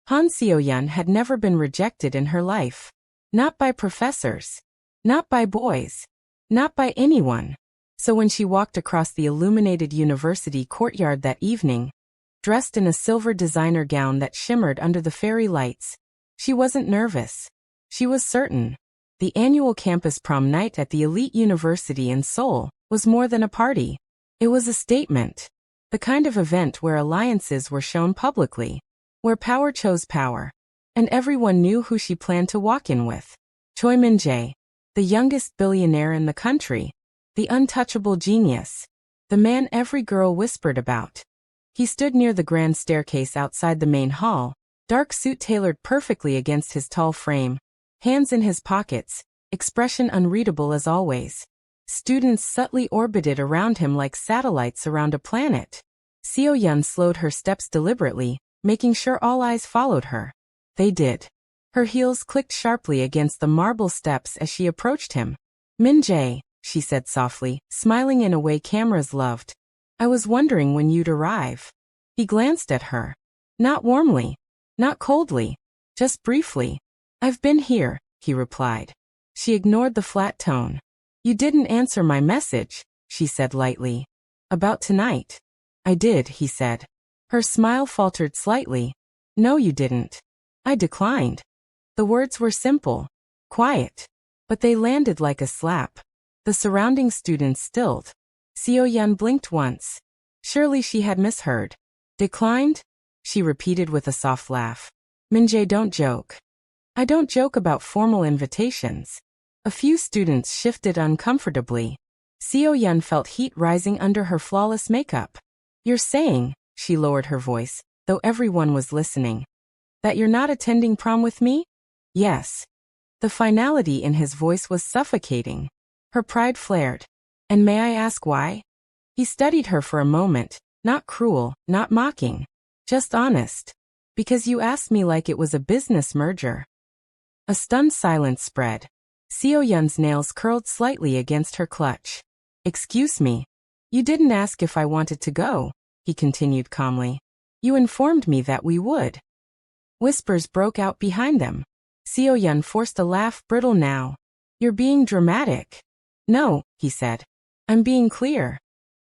Han Seo-yeon had never been rejected in her life. Not by professors. Not by boys. Not by anyone. So when she walked across the illuminated university courtyard that evening, dressed in a silver designer gown that shimmered under the fairy lights, she wasn't nervous. She was certain. The annual campus prom night at the elite university in Seoul was more than a party. It was a statement. The kind of event where alliances were shown publicly, where power chose power, and everyone knew who she planned to walk in with. Choi Min-jae, the youngest billionaire in the country, the untouchable genius, the man every girl whispered about. He stood near the grand staircase outside the main hall, dark suit tailored perfectly against his tall frame, hands in his pockets, expression unreadable as always. Students subtly orbited around him like satellites around a planet. Seo-yeon slowed her steps deliberately, making sure all eyes followed her. They did. Her heels clicked sharply against the marble steps as she approached him. Min-jae, she said softly, smiling in a way cameras loved. I was wondering when you'd arrive. He glanced at her. Not warmly. Not coldly. Just briefly. I've been here, he replied. She ignored the flat tone. You didn't answer my message, she said lightly. About tonight. I did, he said. Her smile faltered slightly. No, you didn't. I declined. The words were simple. Quiet. But they landed like a slap. The surrounding students stilled. Seo-yeon blinked once. Surely she had misheard. Declined? She repeated with a soft laugh. Min-jae, don't joke. I don't joke about formal invitations. A few students shifted uncomfortably. Seo-yeon felt heat rising under her flawless makeup. You're saying, she lowered her voice, though everyone was listening, that you're not attending prom with me? Yes. The finality in his voice was suffocating. Her pride flared. And may I ask why? He studied her for a moment, not cruel, not mocking. Just honest. Because you asked me like it was a business merger. A stunned silence spread. Seo-yeon's nails curled slightly against her clutch. Excuse me. You didn't ask if I wanted to go, he continued calmly. You informed me that we would. Whispers broke out behind them. Seo-yeon forced a laugh, brittle now. You're being dramatic. No, he said. I'm being clear.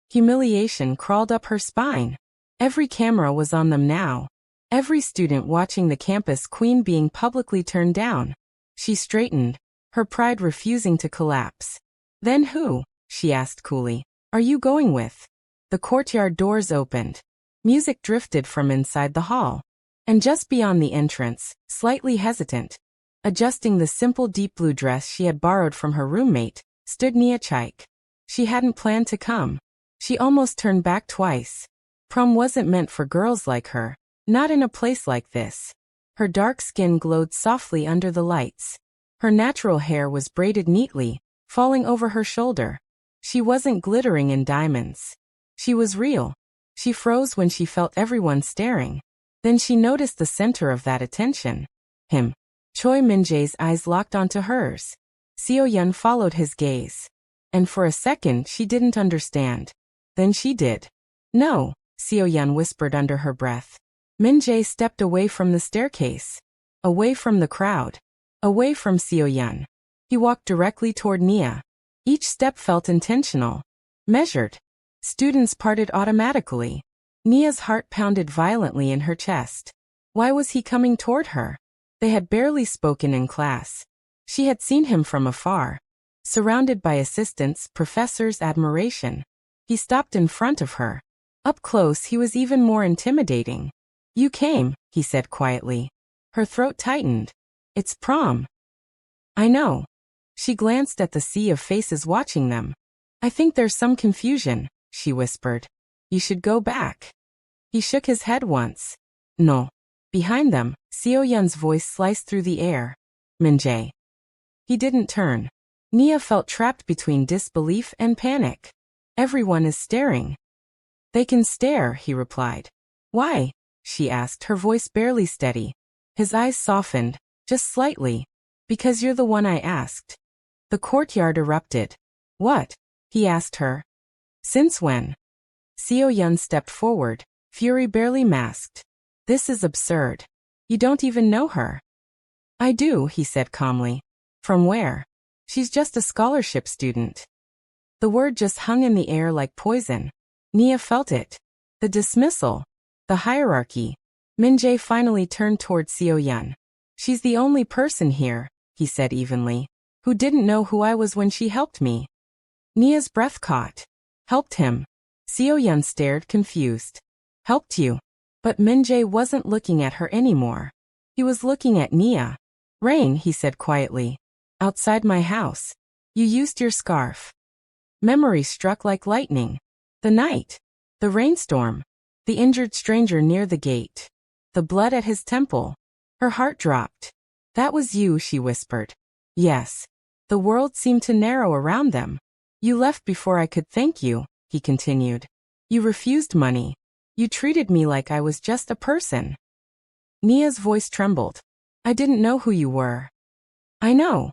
Humiliation crawled up her spine. Every camera was on them now. Every student watching the campus queen being publicly turned down. She straightened, her pride refusing to collapse. Then who, she asked coolly, are you going with? The courtyard doors opened. Music drifted from inside the hall. And just beyond the entrance, slightly hesitant, adjusting the simple deep blue dress she had borrowed from her roommate, stood Nia Chike. She hadn't planned to come. She almost turned back twice. Prom wasn't meant for girls like her, not in a place like this. Her dark skin glowed softly under the lights. Her natural hair was braided neatly, falling over her shoulder. She wasn't glittering in diamonds. She was real. She froze when she felt everyone staring. Then she noticed the center of that attention. Him. Choi Min-jae's eyes locked onto hers. Seo-yeon followed his gaze. And for a second she didn't understand. Then she did. No, Seo-yeon whispered under her breath. Min-jae stepped away from the staircase. Away from the crowd. Away from Seo-yeon. He walked directly toward Nia. Each step felt intentional. Measured. Students parted automatically. Nia's heart pounded violently in her chest. Why was he coming toward her? They had barely spoken in class. She had seen him from afar. Surrounded by assistants, professors' admiration. He stopped in front of her. Up close he was even more intimidating. You came, he said quietly. Her throat tightened. It's prom. I know. She glanced at the sea of faces watching them. I think there's some confusion, she whispered. You should go back. He shook his head once. No. Behind them, Seo-yeon's voice sliced through the air. Min-jae. He didn't turn. Nia felt trapped between disbelief and panic. Everyone is staring. They can stare, he replied. Why? She asked, her voice barely steady. His eyes softened, just slightly. Because you're the one I asked. The courtyard erupted. What? He asked her. Since when? Seo-yeon stepped forward, fury barely masked. This is absurd. You don't even know her. I do, he said calmly. From where? She's just a scholarship student. The word just hung in the air like poison. Nia felt it. The dismissal. The hierarchy. Min-jae finally turned toward Seo-yeon. She's the only person here, he said evenly, who didn't know who I was when she helped me. Nia's breath caught. Helped him. Seo-yeon stared confused. Helped you. But Min-jae wasn't looking at her anymore. He was looking at Nia. Rain, he said quietly. Outside my house. You used your scarf. Memory struck like lightning. The night. The rainstorm. The injured stranger near the gate. The blood at his temple. Her heart dropped. That was you, she whispered. Yes. The world seemed to narrow around them. You left before I could thank you, he continued. You refused money. You treated me like I was just a person. Nia's voice trembled. I didn't know who you were. I know.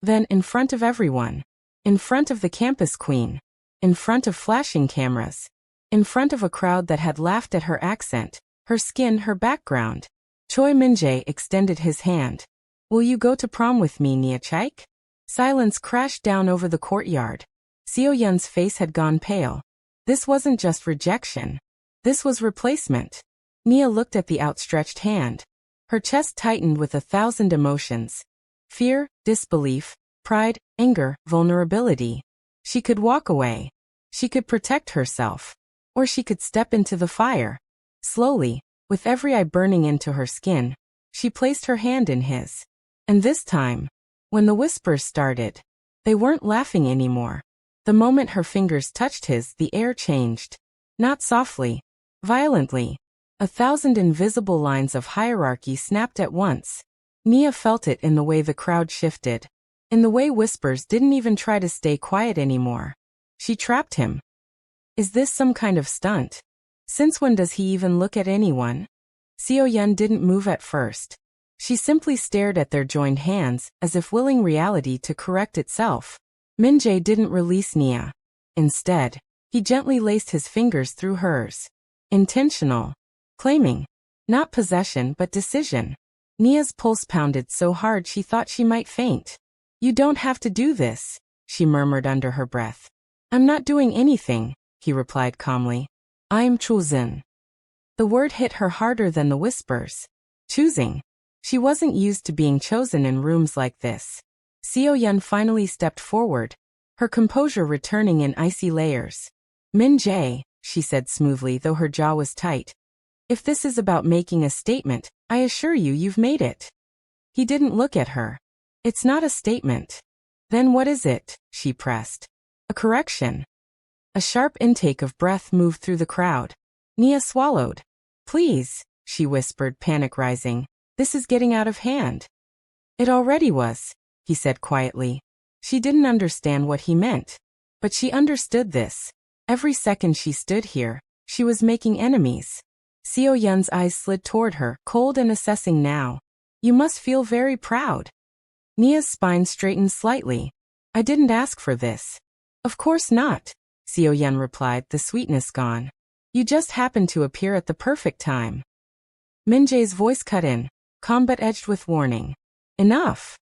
Then, in front of everyone. In front of the campus queen. In front of flashing cameras. In front of a crowd that had laughed at her accent, her skin, her background. Choi Min-jae extended his hand. Will you go to prom with me, Nia Chike? Silence crashed down over the courtyard. Seo-yeon's face had gone pale. This wasn't just rejection. This was replacement. Nia looked at the outstretched hand. Her chest tightened with 1,000 emotions. Fear, disbelief, pride, anger, vulnerability. She could walk away. She could protect herself. Or she could step into the fire. Slowly, with every eye burning into her skin, she placed her hand in his. And this time, when the whispers started, they weren't laughing anymore. The moment her fingers touched his, the air changed. Not softly, violently. 1,000 invisible lines of hierarchy snapped at once. Nia felt it in the way the crowd shifted. In the way whispers didn't even try to stay quiet anymore. She trapped him. Is this some kind of stunt? Since when does he even look at anyone? Seo-yeon didn't move at first. She simply stared at their joined hands, as if willing reality to correct itself. Min-jae didn't release Nia. Instead, he gently laced his fingers through hers. Intentional. Claiming. Not possession but decision. Nia's pulse pounded so hard she thought she might faint. You don't have to do this, she murmured under her breath. I'm not doing anything, he replied calmly. I'm choosing. The word hit her harder than the whispers. Choosing. She wasn't used to being chosen in rooms like this. Seo-yeon finally stepped forward, her composure returning in icy layers. Min-jae, she said smoothly though her jaw was tight. If this is about making a statement, I assure you you've made it. He didn't look at her. It's not a statement. Then what is it? She pressed. A correction. A sharp intake of breath moved through the crowd. Nia swallowed. Please, she whispered, panic rising. This is getting out of hand. It already was, he said quietly. She didn't understand what he meant. But she understood this. Every second she stood here, she was making enemies. Seo-yeon's eyes slid toward her, cold and assessing now. You must feel very proud. Nia's spine straightened slightly. I didn't ask for this. Of course not, Seo-yeon replied, the sweetness gone. You just happened to appear at the perfect time. Min-jae's voice cut in, calm but edged with warning. Enough.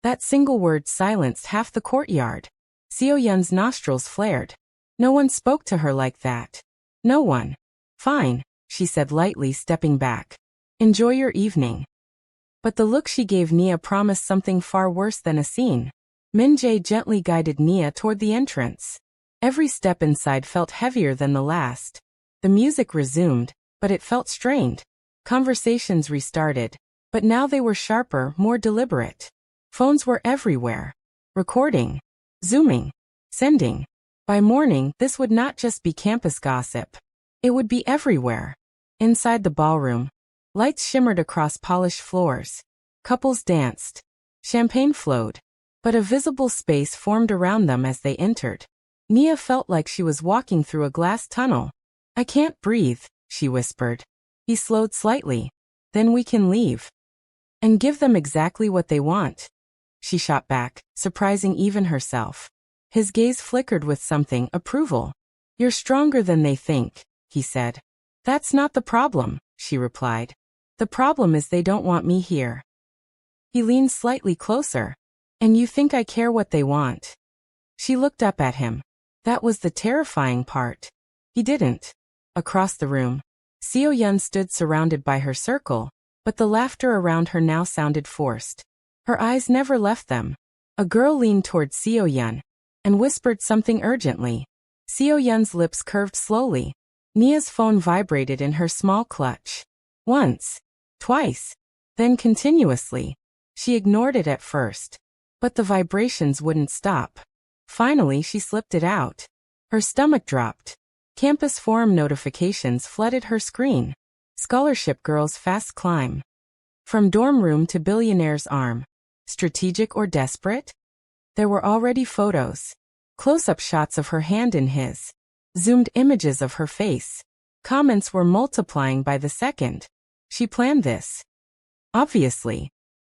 That single word silenced half the courtyard. Seo-yeon's nostrils flared. No one spoke to her like that. No one. Fine, she said lightly, stepping back. Enjoy your evening. But the look she gave Nia promised something far worse than a scene. Min-jae gently guided Nia toward the entrance. Every step inside felt heavier than the last. The music resumed, but it felt strained. Conversations restarted, but now they were sharper, more deliberate. Phones were everywhere. Recording. Zooming. Sending. By morning, this would not just be campus gossip. It would be everywhere. Inside the ballroom, lights shimmered across polished floors. Couples danced. Champagne flowed. But a visible space formed around them as they entered. Nia felt like she was walking through a glass tunnel. I can't breathe, she whispered. He slowed slightly. Then we can leave. And give them exactly what they want. She shot back, surprising even herself. His gaze flickered with something, approval. You're stronger than they think, he said. That's not the problem, she replied. The problem is they don't want me here. He leaned slightly closer. And you think I care what they want? She looked up at him. That was the terrifying part. He didn't. Across the room, Seo-yeon stood surrounded by her circle, but the laughter around her now sounded forced. Her eyes never left them. A girl leaned toward Seo-yeon and whispered something urgently. Seo-yeon's lips curved slowly. Nia's phone vibrated in her small clutch. Once, twice, then continuously. She ignored it at first, but the vibrations wouldn't stop. Finally, she slipped it out. Her stomach dropped. Campus forum notifications flooded her screen. Scholarship girls fast climb. From dorm room to billionaire's arm. Strategic or desperate? There were already photos. Close-up shots of her hand in his. Zoomed images of her face. Comments were multiplying by the second. She planned this. Obviously.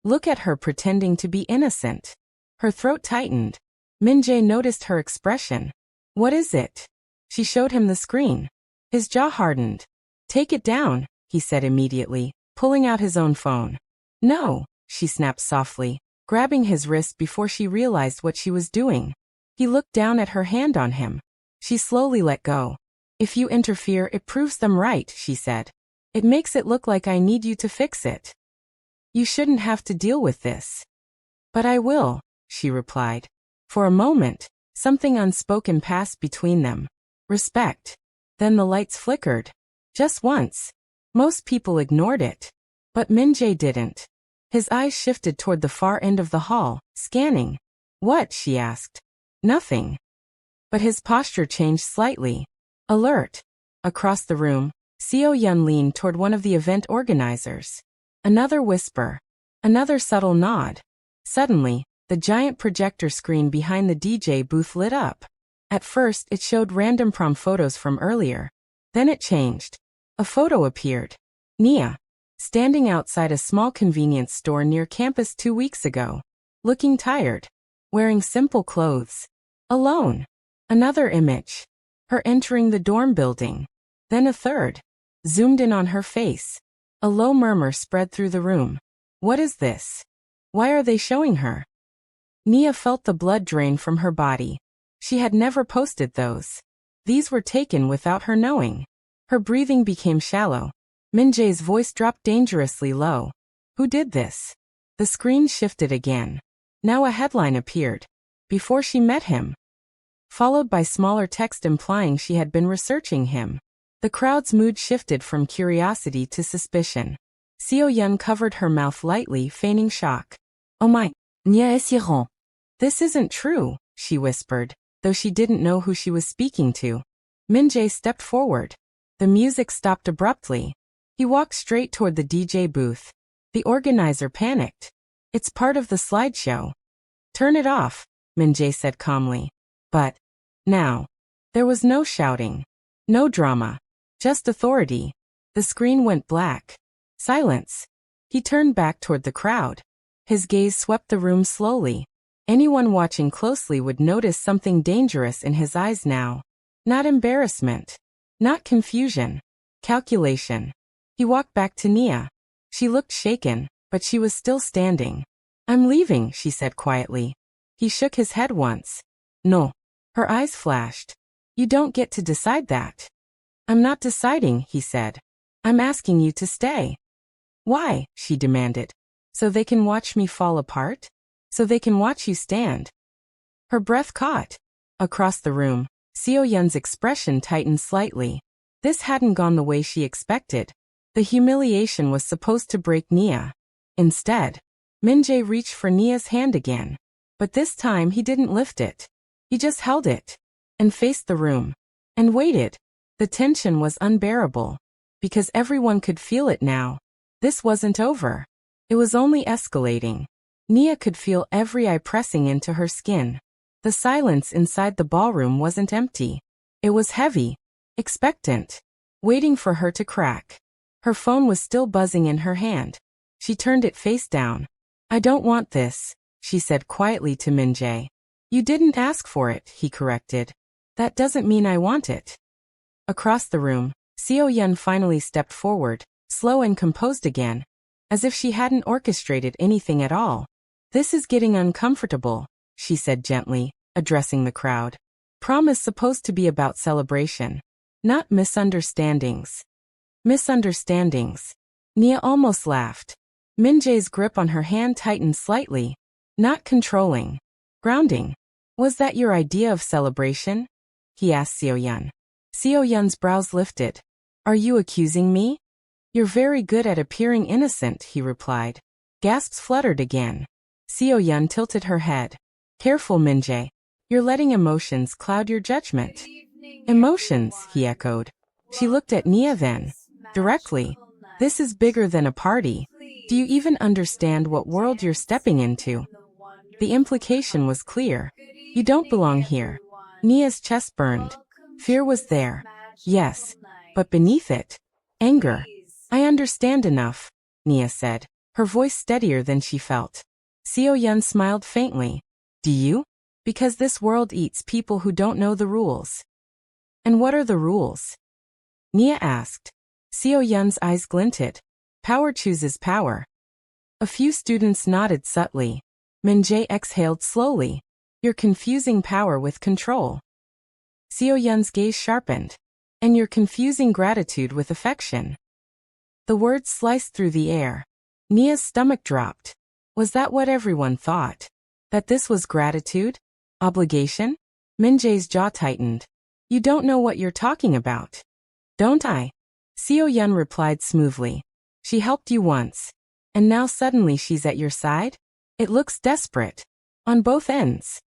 Look at her pretending to be innocent. Her throat tightened. Min-jae noticed her expression. What is it? She showed him the screen. His jaw hardened. Take it down, he said immediately, pulling out his own phone. No, she snapped softly, grabbing his wrist before she realized what she was doing. He looked down at her hand on him. She slowly let go. If you interfere, it proves them right, she said. It makes it look like I need you to fix it. You shouldn't have to deal with this. But I will, she replied. For a moment, something unspoken passed between them. Respect. Then the lights flickered. Just once. Most people ignored it. But Min-jae didn't. His eyes shifted toward the far end of the hall, scanning. What? She asked. Nothing. But his posture changed slightly. Alert. Across the room, Seo-yeon leaned toward one of the event organizers. Another whisper. Another subtle nod. Suddenly, the giant projector screen behind the DJ booth lit up. At first, it showed random prom photos from earlier. Then it changed. A photo appeared. Nia, standing outside a small convenience store near campus 2 weeks ago. Looking tired. Wearing simple clothes. Alone. Another image. Her entering the dorm building. Then a third. Zoomed in on her face. A low murmur spread through the room. What is this? Why are they showing her? Nia felt the blood drain from her body. She had never posted those. These were taken without her knowing. Her breathing became shallow. Min-jae's voice dropped dangerously low. Who did this? The screen shifted again. Now a headline appeared. Before she met him. Followed by smaller text implying she had been researching him. The crowd's mood shifted from curiosity to suspicion. Seo-yeon covered her mouth lightly, feigning shock. Oh my, Nia Chike. This isn't true, she whispered, though she didn't know who she was speaking to. Min-jae stepped forward. The music stopped abruptly. He walked straight toward the DJ booth. The organizer panicked. It's part of the slideshow. Turn it off, Min-jae said calmly. But now, there was no shouting. No drama. Just authority. The screen went black. Silence. He turned back toward the crowd. His gaze swept the room slowly. Anyone watching closely would notice something dangerous in his eyes now. Not embarrassment. Not confusion. Calculation. He walked back to Nia. She looked shaken, but she was still standing. I'm leaving, she said quietly. He shook his head once. No. Her eyes flashed. You don't get to decide that. I'm not deciding, he said. I'm asking you to stay. Why? She demanded. So they can watch me fall apart? So they can watch you stand. Her breath caught. Across the room, Seo-yeon's expression tightened slightly. This hadn't gone the way she expected. The humiliation was supposed to break Nia. Instead, Min-jae reached for Nia's hand again. But this time he didn't lift it. He just held it. And faced the room. And waited. The tension was unbearable. Because everyone could feel it now. This wasn't over. It was only escalating. Nia could feel every eye pressing into her skin. The silence inside the ballroom wasn't empty. It was heavy. Expectant. Waiting for her to crack. Her phone was still buzzing in her hand. She turned it face down. I don't want this, she said quietly to Min-jae. You didn't ask for it, he corrected. That doesn't mean I want it. Across the room, Seo-yeon finally stepped forward, slow and composed again, as if she hadn't orchestrated anything at all. This is getting uncomfortable, she said gently, addressing the crowd. Prom is supposed to be about celebration, not misunderstandings. Misunderstandings. Nia almost laughed. Min-jae's grip on her hand tightened slightly. Not controlling. Grounding. Was that your idea of celebration? He asked Seo-yeon. Seo-yeon's brows lifted. Are you accusing me? You're very good at appearing innocent, he replied. Gasps fluttered again. Seo-yeon tilted her head. Careful, Min-jae. You're letting emotions cloud your judgment. Emotions, he echoed. She looked at Nia then. Directly. This is bigger than a party. Do you even understand what world you're stepping into? The implication was clear. You don't belong here. Nia's chest burned. Fear was there. Yes. But beneath it, anger. I understand enough, Nia said, her voice steadier than she felt. Seo-yeon smiled faintly. Do you? Because this world eats people who don't know the rules. And what are the rules? Nia asked. Seo-yeon's eyes glinted. Power chooses power. A few students nodded subtly. Min-jae exhaled slowly. You're confusing power with control. Seo-yeon's gaze sharpened. And you're confusing gratitude with affection. The words sliced through the air. Nia's stomach dropped. Was that what everyone thought? That this was gratitude? Obligation? Min-jae's jaw tightened. You don't know what you're talking about. Don't I? Seo-yeon replied smoothly. She helped you once. And now suddenly she's at your side? It looks desperate. On both ends.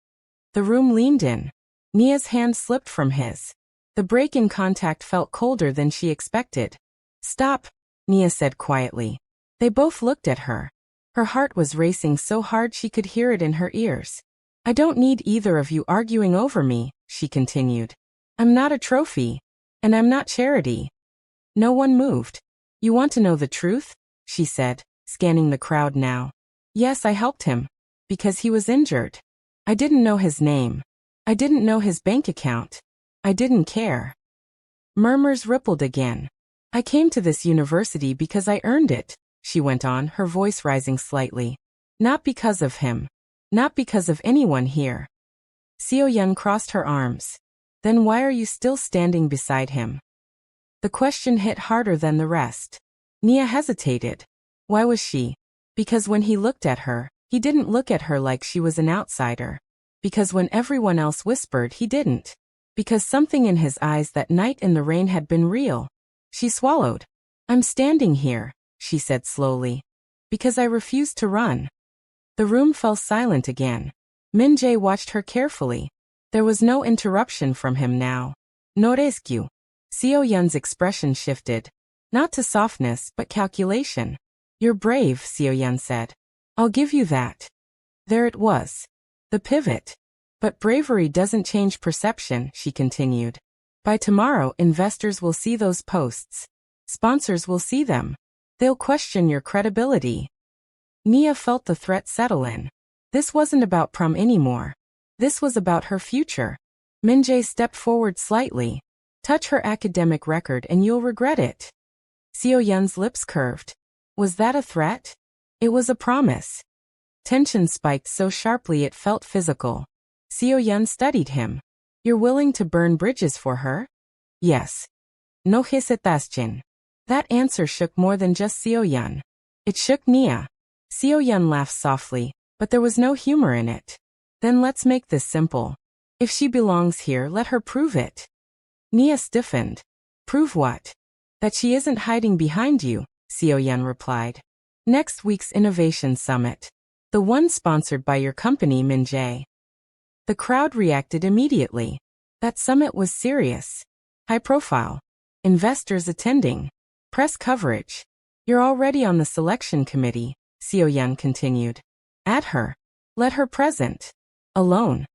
The room leaned in. Nia's hand slipped from his. The break in contact felt colder than she expected. Stop, Nia said quietly. They both looked at her. Her heart was racing so hard she could hear it in her ears. I don't need either of you arguing over me, she continued. I'm not a trophy. And I'm not charity. No one moved. You want to know the truth? She said, scanning the crowd now. Yes, I helped him. Because he was injured. I didn't know his name. I didn't know his bank account. I didn't care. Murmurs rippled again. I came to this university because I earned it, she went on, her voice rising slightly. Not because of him. Not because of anyone here. Seo-yeon crossed her arms. Then why are you still standing beside him? The question hit harder than the rest. Nia hesitated. Why was she? Because when he looked at her, he didn't look at her like she was an outsider. Because when everyone else whispered, he didn't. Because something in his eyes that night in the rain had been real. She swallowed. I'm standing here, she said slowly. Because I refused to run. The room fell silent again. Min-jae watched her carefully. There was no interruption from him now. No rescue. Seo-yeon's expression shifted. Not to softness, but calculation. You're brave, Seo-yeon said. I'll give you that. There it was. The pivot. But bravery doesn't change perception, she continued. By tomorrow, investors will see those posts. Sponsors will see them. They'll question your credibility. Nia felt the threat settle in. This wasn't about prom anymore. This was about her future. Min-jae stepped forward slightly. Touch her academic record and you'll regret it. Seo-yeon's lips curved. Was that a threat? It was a promise. Tension spiked so sharply it felt physical. Seo-yeon studied him. You're willing to burn bridges for her? Yes. No hesitation. That answer shook more than just Seo-yeon. It shook Nia. Seo-yeon laughed softly, but there was no humor in it. Then let's make this simple. If she belongs here, let her prove it. Nia stiffened. Prove what? That she isn't hiding behind you, Seo-yeon replied. Next week's Innovation Summit. The one sponsored by your company, Min-jae. The crowd reacted immediately. That summit was serious. High profile. Investors attending. Press coverage. You're already on the selection committee, Seo-yeon continued. At her. Let her present. Alone.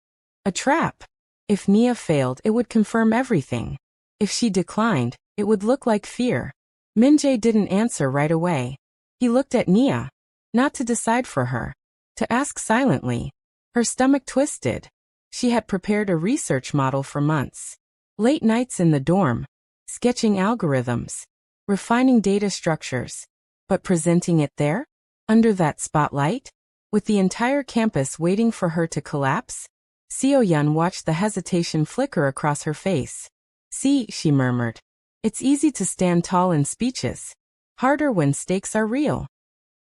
A trap. If Nia failed, it would confirm everything. If she declined, it would look like fear. Min-jae didn't answer right away. He looked at Nia. Not to decide for her. To ask silently. Her stomach twisted. She had prepared a research model for months. Late nights in the dorm. Sketching algorithms. refining data structures. But presenting it there? Under that spotlight? With the entire campus waiting for her to collapse? Seo-yeon watched the hesitation flicker across her face. See, she murmured. It's easy to stand tall in speeches. Harder when stakes are real.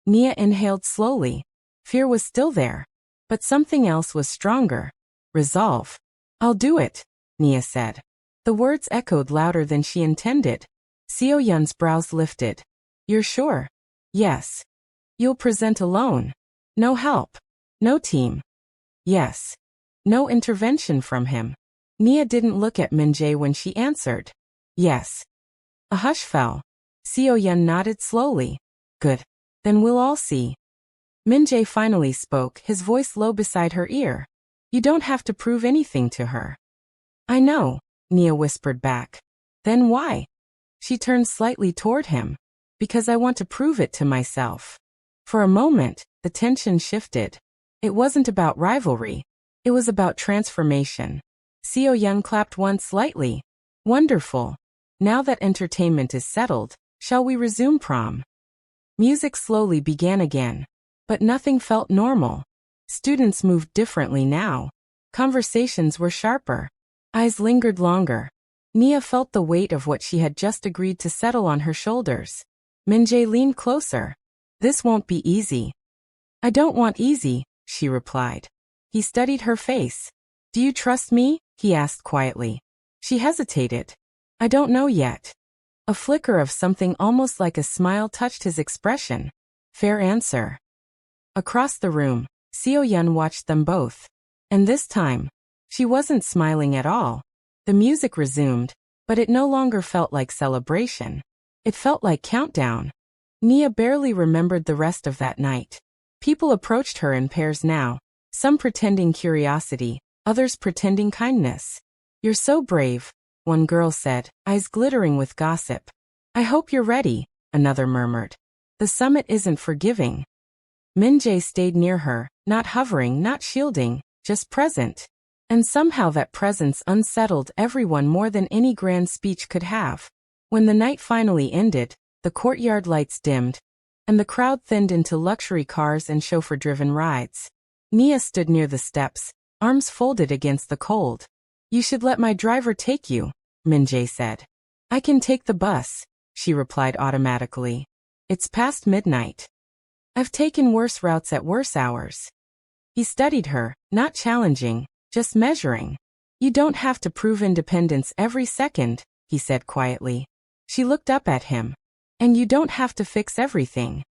Nia inhaled slowly. Fear was still there. But something else was stronger. Resolve. I'll do it, Nia said. The words echoed louder than she intended. Seo-yeon's brows lifted. You're sure? Yes. You'll present alone. No help. No team. Yes. No intervention from him. Nia didn't look at Min-jae when she answered. Yes. A hush fell. Seo-yeon nodded slowly. Good. Then we'll all see. Min-jae finally spoke, his voice low beside her ear. You don't have to prove anything to her. I know, Nia whispered back. Then why? She turned slightly toward him. Because I want to prove it to myself. For a moment, the tension shifted. It wasn't about rivalry. It was about transformation. Seo-yeon clapped once lightly. Wonderful. Now that entertainment is settled, shall we resume prom? Music slowly began again. But nothing felt normal. Students moved differently now. Conversations were sharper. Eyes lingered longer. Nia felt the weight of what she had just agreed to settle on her shoulders. Min-jae leaned closer. This won't be easy. I don't want easy, she replied. He studied her face. Do you trust me? He asked quietly. She hesitated. I don't know yet. A flicker of something almost like a smile touched his expression. Fair answer. Across the room, Seo-yeon watched them both. And this time, she wasn't smiling at all. The music resumed, but it no longer felt like celebration. It felt like countdown. Nia barely remembered the rest of that night. People approached her in pairs now, some pretending curiosity, others pretending kindness. You're so brave, one girl said, eyes glittering with gossip. I hope you're ready, another murmured. The summit isn't forgiving. Min-jae stayed near her, not hovering, not shielding, just present. And somehow that presence unsettled everyone more than any grand speech could have. When the night finally ended, the courtyard lights dimmed, and the crowd thinned into luxury cars and chauffeur-driven rides. Nia stood near the steps, arms folded against the cold. You should let my driver take you, Min-jae said. I can take the bus, she replied automatically. It's past midnight. I've taken worse routes at worse hours. He studied her, not challenging, just measuring. You don't have to prove independence every second, he said quietly. She looked up at him. And you don't have to fix everything.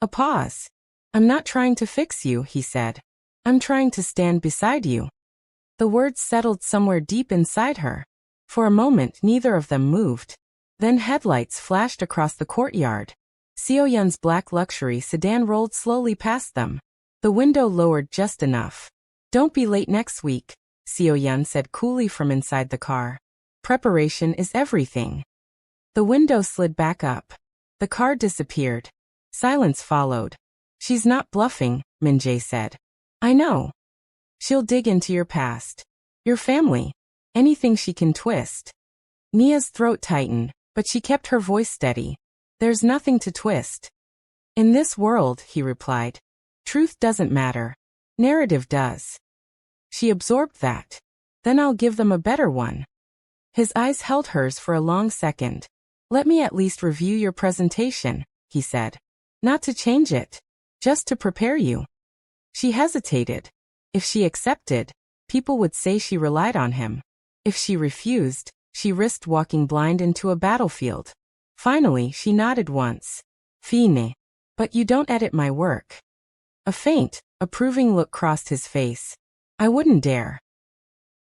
A pause. I'm not trying to fix you, he said. I'm trying to stand beside you. The words settled somewhere deep inside her. For a moment, neither of them moved. Then headlights flashed across the courtyard. Seo-yeon's black luxury sedan rolled slowly past them. The window lowered just enough. Don't be late next week, Seo-yeon said coolly from inside the car. Preparation is everything. The window slid back up. The car disappeared. Silence followed. She's not bluffing, Min-jae said. I know. She'll dig into your past. Your family. Anything she can twist. Nia's throat tightened, but she kept her voice steady. There's nothing to twist. In this world, he replied. Truth doesn't matter. Narrative does. She absorbed that. Then I'll give them a better one. His eyes held hers for a long second. Let me at least review your presentation, he said. Not to change it. Just to prepare you. She hesitated. If she accepted, people would say she relied on him. If she refused, she risked walking blind into a battlefield. Finally, she nodded once. Fine. But you don't edit my work. A faint, approving look crossed his face. I wouldn't dare.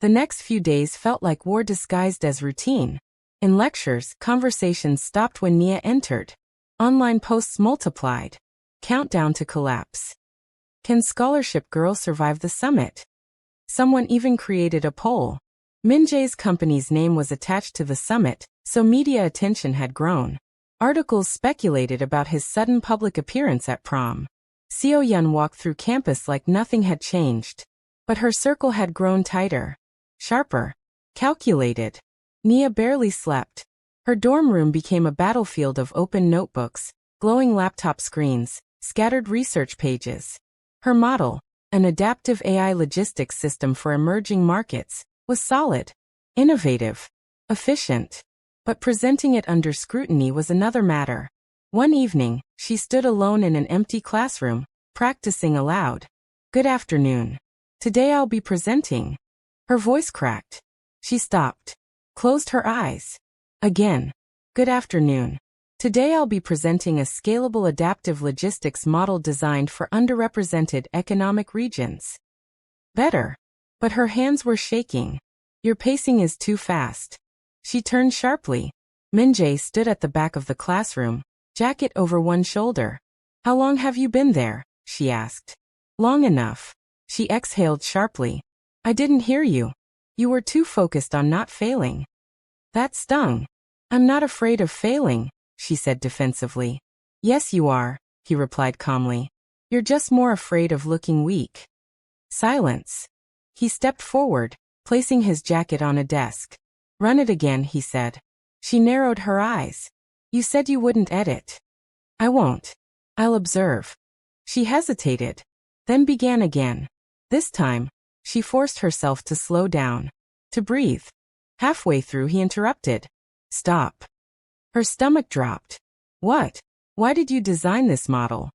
The next few days felt like war disguised as routine. In lectures, conversations stopped when Nia entered. Online posts multiplied. Countdown to collapse. Can scholarship girls survive the summit? Someone even created a poll. Min-jae's company's name was attached to the summit, so media attention had grown. Articles speculated about his sudden public appearance at prom. Seo-yeon walked through campus like nothing had changed. But her circle had grown tighter. Sharper. Calculated. Nia barely slept. Her dorm room became a battlefield of open notebooks, glowing laptop screens, scattered research pages. Her model, an adaptive AI logistics system for emerging markets, was solid, innovative, efficient. But presenting it under scrutiny was another matter. One evening, she stood alone in an empty classroom, practicing aloud. "Good afternoon. Today I'll be presenting." Her voice cracked. She stopped, closed her eyes. Again. "Good afternoon. Today I'll be presenting a scalable adaptive logistics model designed for underrepresented economic regions." Better. But her hands were shaking. "Your pacing is too fast." She turned sharply. Min-jae stood at the back of the classroom, jacket over one shoulder. "How long have you been there?" she asked. "Long enough." She exhaled sharply. "I didn't hear you. You were too focused on not failing." That stung. "I'm not afraid of failing," she said defensively. "Yes, you are," he replied calmly. "You're just more afraid of looking weak." Silence. He stepped forward, placing his jacket on a desk. "Run it again," he said. She narrowed her eyes. "You said you wouldn't edit." "I won't. I'll observe." She hesitated, then began again. This time, she forced herself to slow down, to breathe. Halfway through he interrupted. "Stop." Her stomach dropped. "What? Why did you design this model?"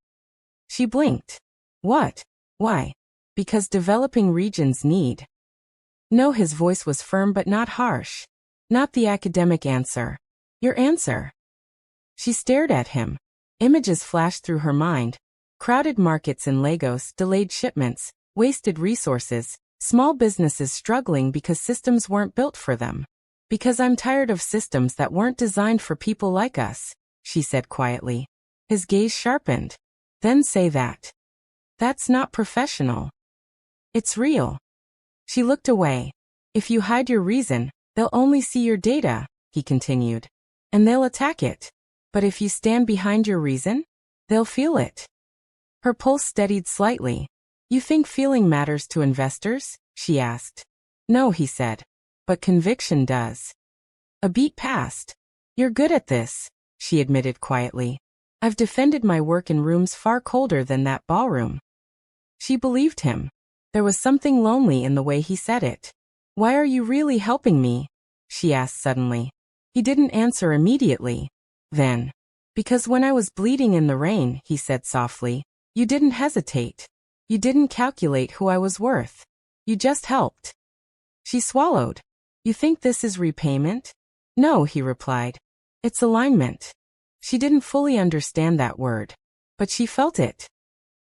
She blinked. "What? Why?" "Because developing regions need." No, his voice was firm but not harsh. "Not the academic answer. Your answer." She stared at him. Images flashed through her mind. Crowded markets in Lagos, delayed shipments, wasted resources, small businesses struggling because systems weren't built for them. "Because I'm tired of systems that weren't designed for people like us," she said quietly. His gaze sharpened. "Then say that." "That's not professional." "It's real." She looked away. "If you hide your reason, they'll only see your data," he continued. "And they'll attack it. But if you stand behind your reason, they'll feel it." Her pulse steadied slightly. "You think feeling matters to investors?" she asked. "No," he said. "But conviction does." A beat passed. "You're good at this," she admitted quietly. "I've defended my work in rooms far colder than that ballroom." She believed him. There was something lonely in the way he said it. "Why are you really helping me?" she asked suddenly. He didn't answer immediately. Then, "Because when I was bleeding in the rain," he said softly, "you didn't hesitate. You didn't calculate who I was worth. You just helped." She swallowed. "You think this is repayment?" "No," he replied. "It's alignment." She didn't fully understand that word, but she felt it.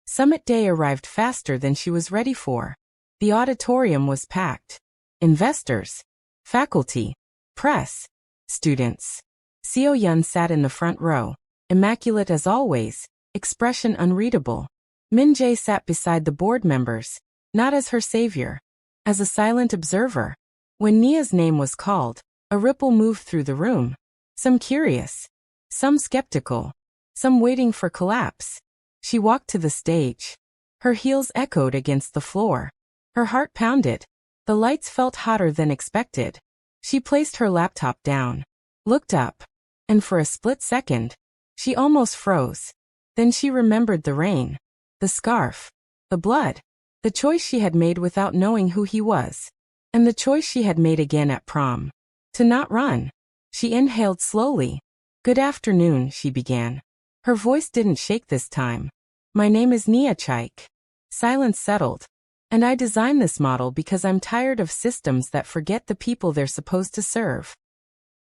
Summit Day arrived faster than she was ready for. The auditorium was packed. Investors, faculty, press, students. Seo-yun sat in the front row, immaculate as always, expression unreadable. Min-jae sat beside the board members, not as her savior, as a silent observer. When Nia's name was called, a ripple moved through the room. Some curious, some skeptical, some waiting for collapse. She walked to the stage. Her heels echoed against the floor. Her heart pounded. The lights felt hotter than expected. She placed her laptop down, looked up, and for a split second, she almost froze. Then she remembered the rain, the scarf, the blood, the choice she had made without knowing who he was, and the choice she had made again at prom. To not run. She inhaled slowly. "Good afternoon," she began. Her voice didn't shake this time. "My name is Nia Chike." Silence settled. "And I designed this model because I'm tired of systems that forget the people they're supposed to serve."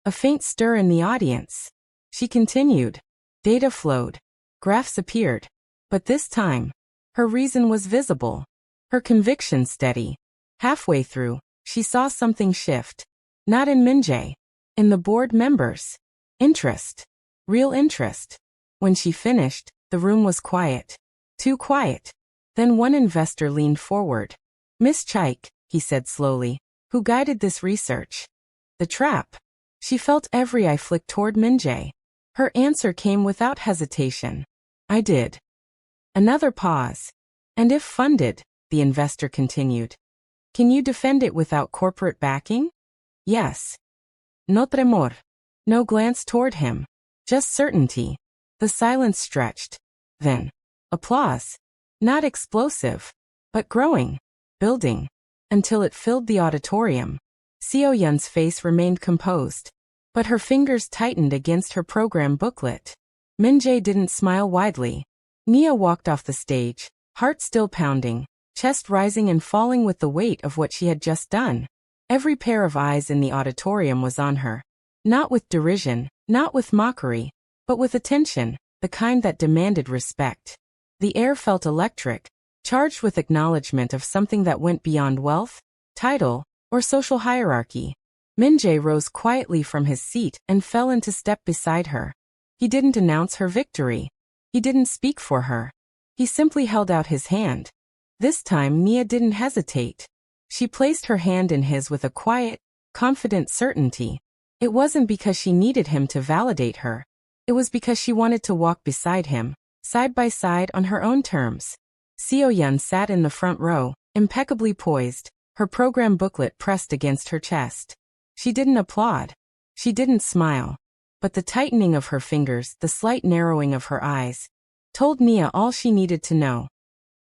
A faint stir in the audience. She continued. Data flowed. Graphs appeared. But this time, her reason was visible. Her conviction steady. Halfway through, she saw something shift. Not in Min-jae. In the board members. Interest. Real interest. When she finished, the room was quiet. Too quiet. Then one investor leaned forward. "Miss Chike," he said slowly, "who guided this research?" The trap. She felt every eye flick toward Min-jae. Her answer came without hesitation. "I did." Another pause. "And if funded," the investor continued, "can you defend it without corporate backing?" "Yes." "No tremor." No glance toward him. Just certainty. The silence stretched. Then, applause. Not explosive, but growing, building, until it filled the auditorium. Seo-yun's face remained composed, but her fingers tightened against her program booklet. Min-jae didn't smile widely. Nia walked off the stage, heart still pounding, chest rising and falling with the weight of what she had just done. Every pair of eyes in the auditorium was on her. Not with derision, not with mockery, but with attention, the kind that demanded respect. The air felt electric, charged with acknowledgement of something that went beyond wealth, title, or social hierarchy. Min-jae rose quietly from his seat and fell into step beside her. He didn't announce her victory. He didn't speak for her. He simply held out his hand. This time Nia didn't hesitate. She placed her hand in his with a quiet, confident certainty. It wasn't because she needed him to validate her. It was because she wanted to walk beside him, side by side on her own terms. Seo-yun sat in the front row, impeccably poised, her program booklet pressed against her chest. She didn't applaud. She didn't smile. But the tightening of her fingers, the slight narrowing of her eyes, told Nia all she needed to know.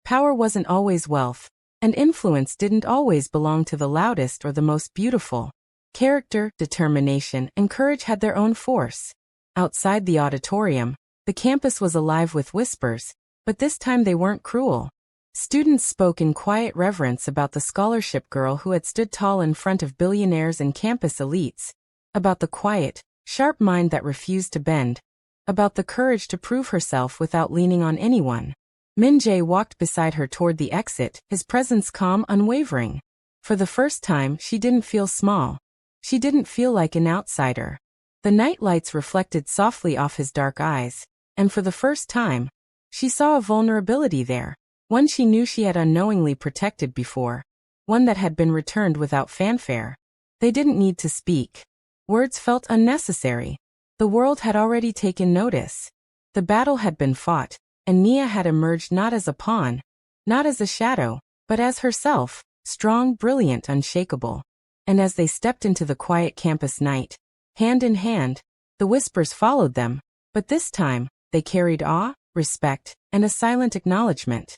Power wasn't always wealth, and influence didn't always belong to the loudest or the most beautiful. Character, determination, and courage had their own force. Outside the auditorium, the campus was alive with whispers, but this time they weren't cruel. Students spoke in quiet reverence about the scholarship girl who had stood tall in front of billionaires and campus elites, about the quiet, sharp mind that refused to bend, about the courage to prove herself without leaning on anyone. Min-jae walked beside her toward the exit, his presence calm, unwavering. For the first time, she didn't feel small. She didn't feel like an outsider. The night lights reflected softly off his dark eyes, and for the first time, she saw a vulnerability there, one she knew she had unknowingly protected before, one that had been returned without fanfare. They didn't need to speak. Words felt unnecessary. The world had already taken notice. The battle had been fought, and Nia had emerged not as a pawn, not as a shadow, but as herself, strong, brilliant, unshakable. And as they stepped into the quiet campus night, hand in hand, the whispers followed them, but this time, they carried awe, respect, and a silent acknowledgement.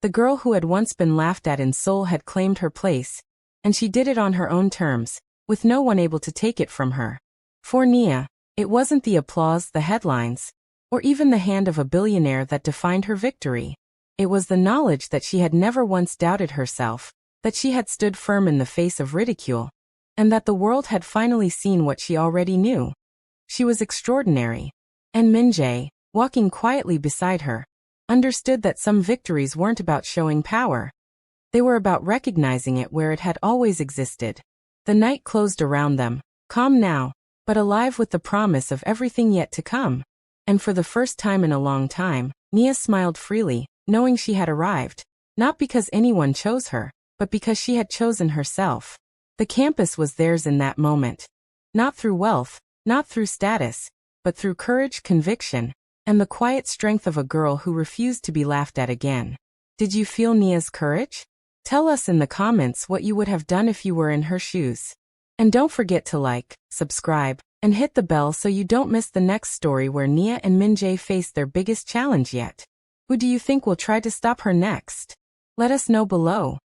The girl who had once been laughed at in Seoul had claimed her place, and she did it on her own terms, with no one able to take it from her. For Nia, it wasn't the applause, the headlines, or even the hand of a billionaire that defined her victory. It was the knowledge that she had never once doubted herself, that she had stood firm in the face of ridicule, and that the world had finally seen what she already knew. She was extraordinary. And Min-jae, walking quietly beside her, understood that some victories weren't about showing power. They were about recognizing it where it had always existed. The night closed around them, calm now, but alive with the promise of everything yet to come. And for the first time in a long time, Nia smiled freely, knowing she had arrived, not because anyone chose her, but because she had chosen herself. The campus was theirs in that moment. Not through wealth, not through status, but through courage, conviction, and the quiet strength of a girl who refused to be laughed at again. Did you feel Nia's courage? Tell us in the comments what you would have done if you were in her shoes. And don't forget to like, subscribe, and hit the bell so you don't miss the next story where Nia and Min-jae face their biggest challenge yet. Who do you think will try to stop her next? Let us know below.